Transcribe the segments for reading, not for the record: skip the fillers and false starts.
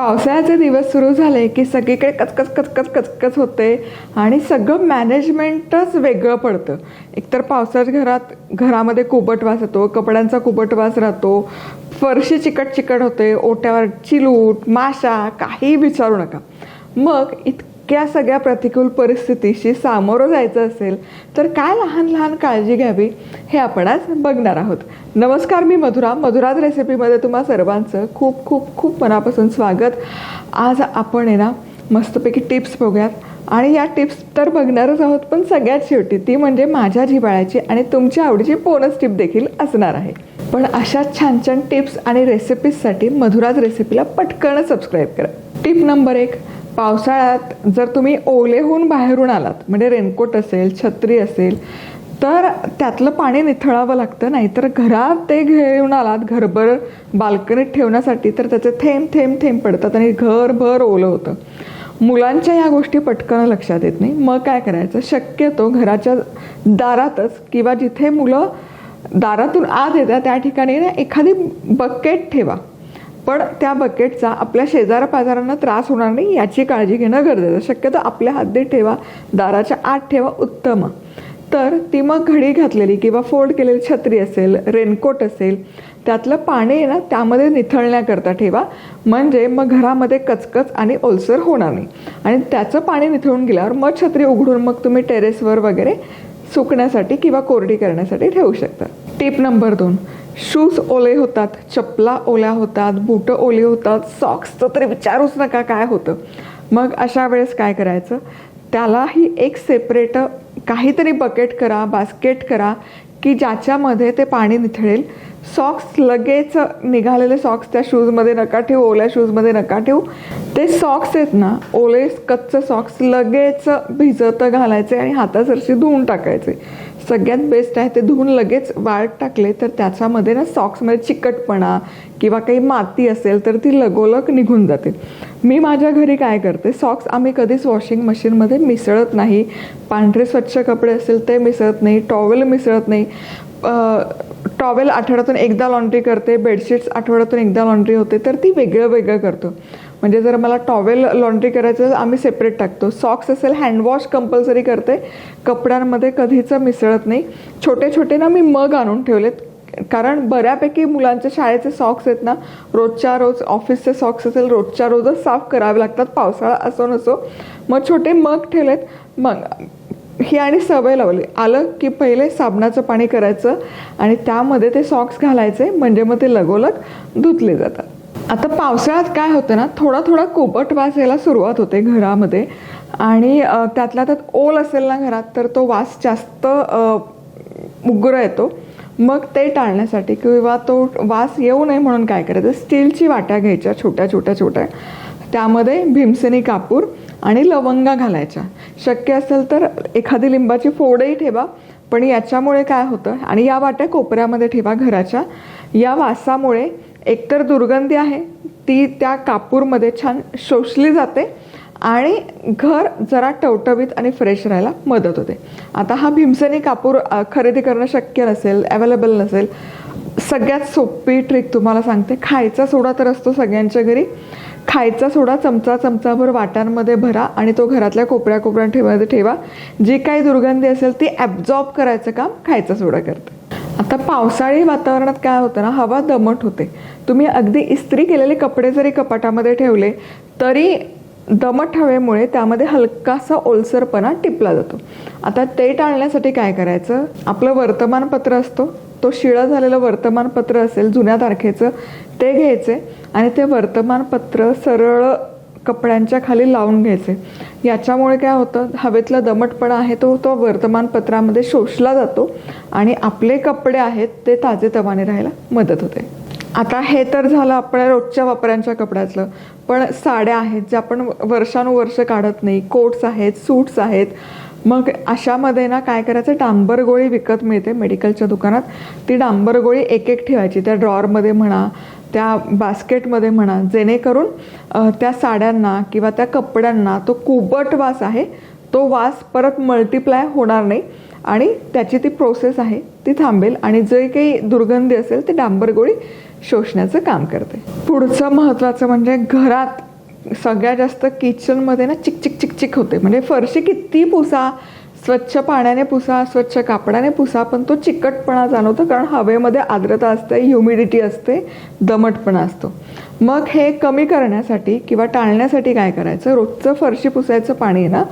पावसाळ्याचे दिवस सुरू झाले की सगळीकडे कचकच कचकच कचकच होते आणि सगळं मॅनेजमेंटच वेगळं पडतं. एकतर पावसाच्या घरामध्ये कुबट वास येतो, कपड्यांचा कुबट वास राहतो, फरशी चिकट चिकट होते, ओट्यावर चिलूट माशा काही विचारू नका. मग इतक्या सगळ्या प्रतिकूल परिस्थितीशी सामोरं जायचं असेल तर काय लहान लहान काळजी घ्यावी हे आपण आज बघणार आहोत. नमस्कार, मी मधुराज रेसिपीमध्ये तुम्हा सर्वांचं खूप खूप खूप मनापासून स्वागत. आज आपण मस्तपैकी टिप्स बघूयात आणि या टिप्स तर बघणारच आहोत, पण सगळ्यात शेवटी ती म्हणजे माझ्या जिव्हाळ्याची आणि तुमच्या आवडीची बोनस टिप देखील असणार आहे. पण अशा छान छान टिप्स आणि रेसिपीजसाठी मधुराज रेसिपीला पटकन सबस्क्राईब करा. टिप नंबर 1, पावसाळ्यात जर तुम्ही ओले होऊन बाहेरून आलात, म्हणजे रेनकोट असेल, छत्री असेल, तर त्यातलं पाणी निथळावं लागतं. नाहीतर घरात ते घेऊन आलात घरभर बाल्कनीत ठेवण्यासाठी तर त्याचे थेंब थेंब थेंब पडतात आणि घरभर ओलं होतं. मुलांच्या या गोष्टी पटकन लक्षात येत नाही. मग काय करायचं, शक्यतो घराच्या दारातच किंवा जिथे मुलं दारातून आत येतात त्या ठिकाणी एखादी बकेट ठेवा. पण त्या बकेटचा आपल्या शेजाऱ्यापाजारांना त्रास होणार नाही याची काळजी घेणं गरजेचं. शक्यतो आपल्या हद्दीत ठेवा, दाराच्या आत ठेवा, उत्तम. तर ती मग घडी घातलेली किंवा फोल्ड केलेली छत्री असेल, रेनकोट असेल, त्यातलं पाणी त्यामध्ये निथळण्याकरता ठेवा. म्हणजे मग घरामध्ये कचकच आणि ओलसर होणार नाही. आणि त्याचं पाणी निथळून गेल्यावर मग छत्री उघडून मग तुम्ही टेरेसवर वगैरे सुकण्यासाठी किंवा कोरडी करण्यासाठी ठेवू शकता. टिप नंबर 2, शूज ओले होतात, चपला ओल्या होतात, बुटं ओली होतात, सॉक्सचं तरी विचारूच नका काय होतं. मग अशा वेळेस काय करायचं, त्यालाही एक सेपरेट काहीतरी बकेट करा, बास्केट करा की ज्याच्यामध्ये ते पाणी निथळेल. सॉक्स लगेच निघालेले सॉक्स त्या शूजमध्ये नका ठेवू, ओल्या शूजमध्ये नका ठेवू. ते सॉक्स आहेत ना, ओले कच्चे सॉक्स लगेच भिजत घालायचे आणि हातासरशी धुवून टाकायचे. सगळ्यात बेस्ट आहे ते धुवून लगेच वाळत टाकले तर त्याच्यामध्ये सॉक्समध्ये चिकटपणा किंवा काही माती असेल तर ती लगोलग निघून जाते. मी माझ्या घरी काय करते, सॉक्स आम्ही कधीच वॉशिंग मशीनमध्ये मिसळत नाही. पांढरे स्वच्छ कपडे असेल ते मिसळत नाही, टॉवेल मिसळत नाही. टॉवेल आठवड्यातून एकदा लॉन्ड्री करते, बेडशीट्स आठवड्यातून एकदा लॉन्ड्री होते, तर ती वेगळं वेगळं करतो. म्हणजे जर मला टॉवेल लॉन्ड्री करायचं तर आम्ही सेपरेट टाकतो. सॉक्स असेल हँडवॉश कंपल्सरी करते, कपड्यांमध्ये कधीच मिसळत नाही. छोटे छोटे मी मग आणून ठेवलेत, कारण बऱ्यापैकी मुलांच्या शाळेचे सॉक्स आहेत ना, रोजच्या रोज ऑफिसचे सॉक्स असेल रोजच्या रोजच साफ करावे लागतात, पावसाळा असो नसो. मग छोटे मग ठेवलेत. मग ही आणि सवय लावली, आलं की पहिले साबणाचं पाणी करायचं आणि त्यामध्ये ते सॉक्स घालायचे, म्हणजे मग ते लगोलग धुतले जातात. आता पावसाळ्यात काय होतं ना, थोडा थोडा कोबट वास यायला सुरुवात होते घरामध्ये आणि त्यातल्या त्यात ओल असेल ना घरात तर तो वास जास्त उग्र येतो. मग ते टाळण्यासाठी किंवा तो वास येऊ नये म्हणून काय करायचं, स्टीलची वाट्या घ्यायच्या छोट्या छोट्या छोट्या, त्यामध्ये भीमसेनी कापूर आणि लवंगा घालायच्या. शक्य असेल तर एखादी लिंबाची फोडही ठेवा. पण याच्यामुळे काय होतं, आणि या वाट्या कोपऱ्यामध्ये ठेवा घराच्या. या वासामुळे एकतर दुर्गंधी आहे ती त्या कापूरमध्ये छान शोषली जाते आणि घर जरा टवटवीत आणि फ्रेश राहायला मदत होते. आता हा भीमसेनी कापूर खरेदी करणं शक्य नसेल, अवेलेबल नसेल, सगळ्यात सोपी ट्रिक तुम्हाला सांगते. खायचा सोडा तर असतो सगळ्यांच्या घरी. खायचा सोडा चमचाभर वाट्यांमध्ये भरा आणि तो घरातल्या कोपऱ्यामध्ये ठेवा. जी काही दुर्गंधी असेल ती ॲब्झॉर्ब करायचं काम खायचा सोडा करतं. आता पावसाळी वातावरणात काय होतं ना, हवा दमट होते. तुम्ही अगदी इस्त्री केलेले कपडे जरी कपाटामध्ये ठेवले तरी दमट हवेमुळे त्यामध्ये हलकासा ओलसरपणा टिपला जातो. आता ते टाळण्यासाठी काय करायचं, आपलं वर्तमानपत्र असतो, तो शिळं झालेलं वर्तमानपत्र असेल जुन्या तारखेचं, ते घ्यायचे आणि ते वर्तमानपत्र सरळ कपड्यांच्या खाली लावून घ्यायचे. याच्यामुळे काय होतं, हवेतला दमटपणा आहे तो वर्तमानपत्रामध्ये शोषला जातो आणि आपले कपडे आहेत ते ताजेतवाने राहायला मदत होते. आता हे तर झालं आपल्या रोजच्या वापरांच्या कपड्यातलं. पण साड्या आहेत ज्या आपण वर्षानुवर्ष काढत नाही, कोट्स आहेत, सूट्स आहेत. मग अशामध्ये काय करायचं, डांबर गोळी विकत मिळते मेडिकलच्या दुकानात. ती डांबर गोळी एक एक ठेवायची त्या ड्रॉवरमध्ये म्हणा, त्या बास्केटमध्ये म्हणा, जेणेकरून त्या साड्यांना किंवा त्या कपड्यांना तो कुबट वास आहे तो वास परत मल्टिप्लाय होणार नाही आणि त्याची ती प्रोसेस आहे ती थांबेल आणि जे काही दुर्गंधी असेल ते डांबर गोळी शोषण्याचं काम करते. पुढचं महत्त्वाचं म्हणजे घरात सगळ्यात जास्त किचनमध्ये ना चिकचिक चिकचिक होते. म्हणजे फरशी किती पुसा, स्वच्छ पाण्याने पुसा, स्वच्छ कापडाने पुसा, पण तो चिकटपणा जाणवतो, कारण हवेमध्ये आर्द्रता असते, ह्युमिडिटी असते, दमटपणा असतो. मग हे कमी करण्यासाठी किंवा टाळण्यासाठी काय करायचं, रोजचं फरशी पुसायचं पाणी आहे ना,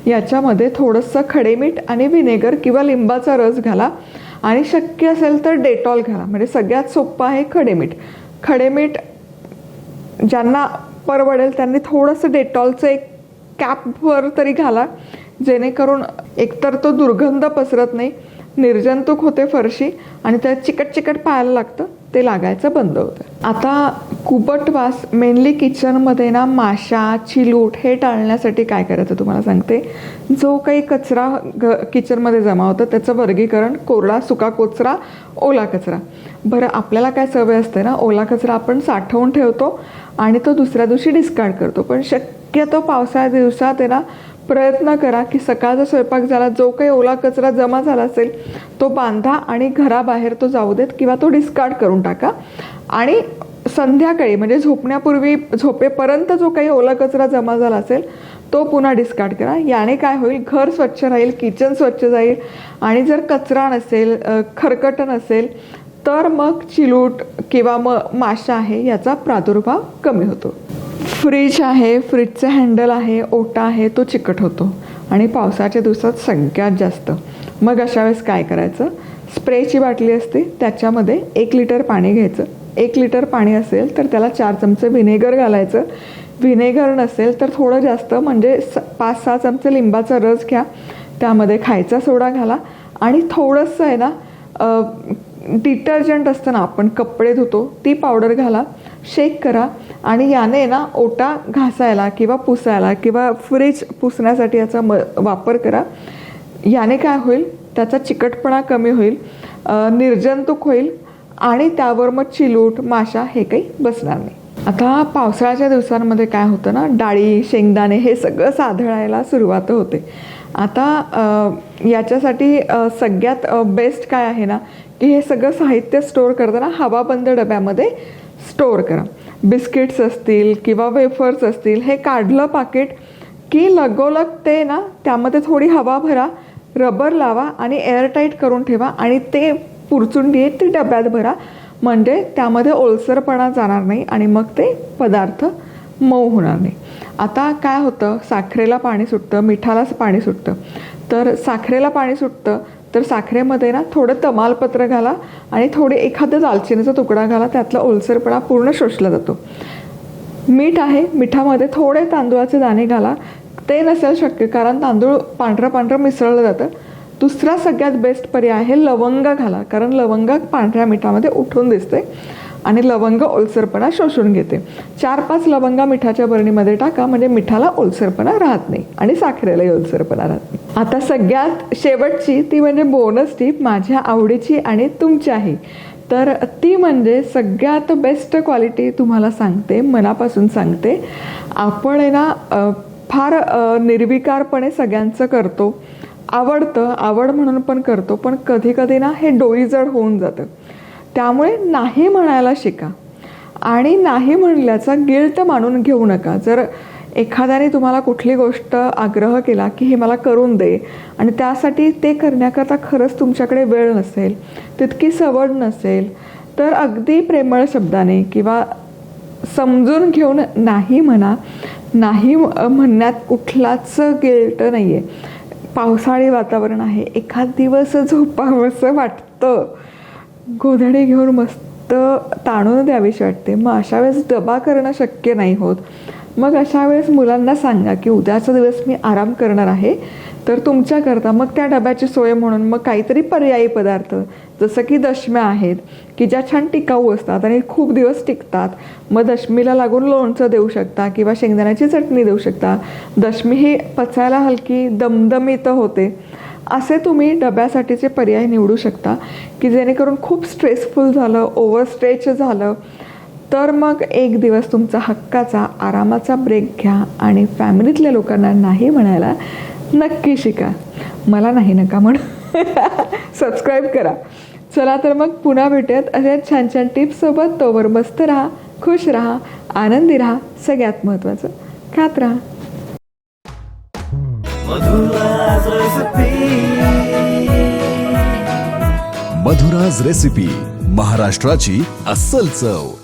याच्यामध्ये थोडंसं खडेमीठ आणि व्हिनेगर किंवा लिंबाचा रस घाला आणि शक्य असेल तर डेटॉल घाला. म्हणजे सगळ्यात सोपं आहे खडेमीठ. खडेमीठ ज्यांना परवडेल त्यांनी थोडंसं डेटॉलचं एक कॅपवर तरी घाला, जेणेकरून एकतर तो दुर्गंध पसरत नाही, निर्जंतुक होते फरशी आणि त्यात चिकट चिकट पाहायला लागतं, ते लागायचं बंद होतं. आता कुबट वास मेनली किचनमध्ये ना माशा, चिलूट हे टाळण्यासाठी काय करायचं तुम्हाला सांगते. जो काही कचरा किचनमध्ये जमा होतं त्याचं वर्गीकरण, कोरडा, सुका कचरा, ओला कचरा. बरं, आपल्याला काय सवय असते ना, ओला कचरा आपण साठवून ठेवतो आणि तो दुसऱ्या दिवशी डिस्कार्ड करतो. पण शक्यतो पावसाळ्या दिवसात आहे ना, प्रयत्न करा की सकाळचा स्वयंपाक झाला, जो काही ओला कचरा जमा झाला असेल तो बांधा आणि घराबाहेर तो जाऊ देत किंवा तो डिस्कार्ड करून टाका. आणि संध्याकाळी म्हणजे झोपण्यापूर्वी, झोपेपर्यंत जो काही ओला कचरा जमा झाला असेल तो पुन्हा डिस्कार्ड करा. याने काय होईल, घर स्वच्छ राहील, किचन स्वच्छ जाईल आणि जर कचरा नसेल, खरकट नसेल तर मग चिलूट किंवा मग माशा आहे याचा प्रादुर्भाव कमी होतो. फ्रीज आहे, फ्रीजचं हँडल आहे, ओटा आहे, तो चिकट होतो आणि पावसाच्या दिवसात सगळ्यात जास्त. मग अशा वेळेस काय करायचं, स्प्रेची बाटली असते त्याच्यामध्ये 1 लिटर पाणी घ्यायचं. 1 लिटर पाणी असेल तर त्याला 4 चमचे व्हिनेगर घालायचं. व्हिनेगर नसेल तर थोडं जास्त, म्हणजे 5-6 चमचे लिंबाचा रस घ्या, त्यामध्ये खायचा सोडा घाला आणि थोडंसं आहे ना डिटर्जंट असतं ना, आपण कपडे धुतो ती पावडर घाला, शेक करा आणि याने ना ओटा घासायला किंवा पुसायला किंवा फ्रीज पुसण्यासाठी याचा वापर करा. याने काय होईल, त्याचा चिकटपणा कमी होईल, निर्जंतुक होईल आणि त्यावर मग चिलूट, माशा हे काही बसणार नाही. आता पावसाळ्याच्या दिवसांमध्ये काय होतं ना, डाळी, शेंगदाणे हे सगळं साधळायला सुरुवात होते. आता याच्यासाठी सगळ्यात बेस्ट काय आहे ना, की हे सगळं साहित्य स्टोअर करताना हवाबंद डब्यामध्ये स्टोअर करा. बिस्किट्स असतील किंवा वेफर्स असतील, हे काढलं पाकिट की लगोलग ते ना त्यामध्ये थोडी हवा भरा, रबर लावा आणि एअरटाईट करून ठेवा आणि ते पुरचुंडी ती डब्यात भरा, म्हणजे त्यामध्ये ओलसरपणा जाणार नाही आणि मग ते पदार्थ मऊ होणार नाही. आता काय होतं, साखरेला पाणी सुटतं, मिठाला पाणी सुटतं. तर साखरेला पाणी सुटतं तर साखरेमध्ये ना थोडं तमालपत्र घाला आणि थोडे एखादा दालचिनीचा तुकडा घाला, त्यातला ओलसरपणा पूर्ण शोषला जातो. मीठ आहे, मिठामध्ये थोडे तांदूळाचे दाणे घाला, ते नसेल शक्य कारण तांदूळ पांढरं पांढरं मिसळलं जातं. दुसरा सगळ्यात बेस्ट पर्याय आहे लवंग घाला, कारण लवंग पांढऱ्या मिठामध्ये उठून दिसते आणि लवंग ओलसरपणा शोषून घेते. 4-5 लवंगा मिठाच्या बरणीमध्ये टाका, म्हणजे मिठाला ओलसरपणा राहत नाही आणि साखरेलाही ओलसरपणा राहत नाही. आता सगळ्यात शेवटची ती म्हणजे बोनस टीप, माझ्या आवडीची आणि तुमच्याही. तर ती म्हणजे सगळ्यात बेस्ट क्वालिटी तुम्हाला सांगते, मनापासून सांगते. आपण आहे ना फार निर्विकारपणे सगळ्यांचं करतो, आवडतं, आवड म्हणून पण करतो, पण कधी कधी ना हे डोईजड होऊन जातं. त्यामुळे नाही म्हणायला शिका आणि नाही म्हणल्याचा गिल्ट मानून घेऊ नका. जर एखाद्याने तुम्हाला कुठली गोष्ट आग्रह केला की हे मला करून दे आणि त्यासाठी ते करण्याकरता खरंच तुमच्याकडे वेळ नसेल, तितकी सवड नसेल, तर अगदी प्रेमळ शब्दाने किंवा समजून घेऊन नाही म्हणा. नाही म्हणण्यात कुठलाच गिल्ट नाही आहे. पावसाळी वातावरण आहे, एखाद दिवस झोपावंसं वाटतं, गोधडी घेऊन मस्त ताणून द्यावीशी वाटते. मग अशा वेळेस डबा करणं शक्य नाही होत. मग अशा वेळेस मुलांना सांगा की उद्याचा दिवस मी आराम करणार आहे, तर तुमच्याकरता मग त्या डब्याची सोय म्हणून मग काहीतरी पर्यायी पदार्थ, जसं की दशम्या आहेत की ज्या छान टिकाऊ असतात आणि खूप दिवस टिकतात. मग दशमीला लागून लोणचं देऊ शकता किंवा शेंगदाण्याची चटणी देऊ शकता. दशमी ही पचायला हलकी, दमदमीत होते. असे तुम्ही डब्यासाठीचे पर्याय निवडू शकता की जेणेकरून खूप स्ट्रेसफुल झालं, ओव्हरस्ट्रेच झालं तर मग एक दिवस तुमचा हक्काचा आरामाचा ब्रेक घ्या आणि फॅमिलीतल्या लोकांना नाही म्हणायला नक्की शिका. मला नाही नका म्हणून सबस्क्राईब करा. चला तर मग पुन्हा भेटूयात अशा छान छान टिप्ससोबत. तोवर मस्त राहा, खुश राहा, आनंदी राहा, सगळ्यात महत्त्वाचं खात राहा. मधुराज रेसिपी, महाराष्ट्राची अस्सल चव.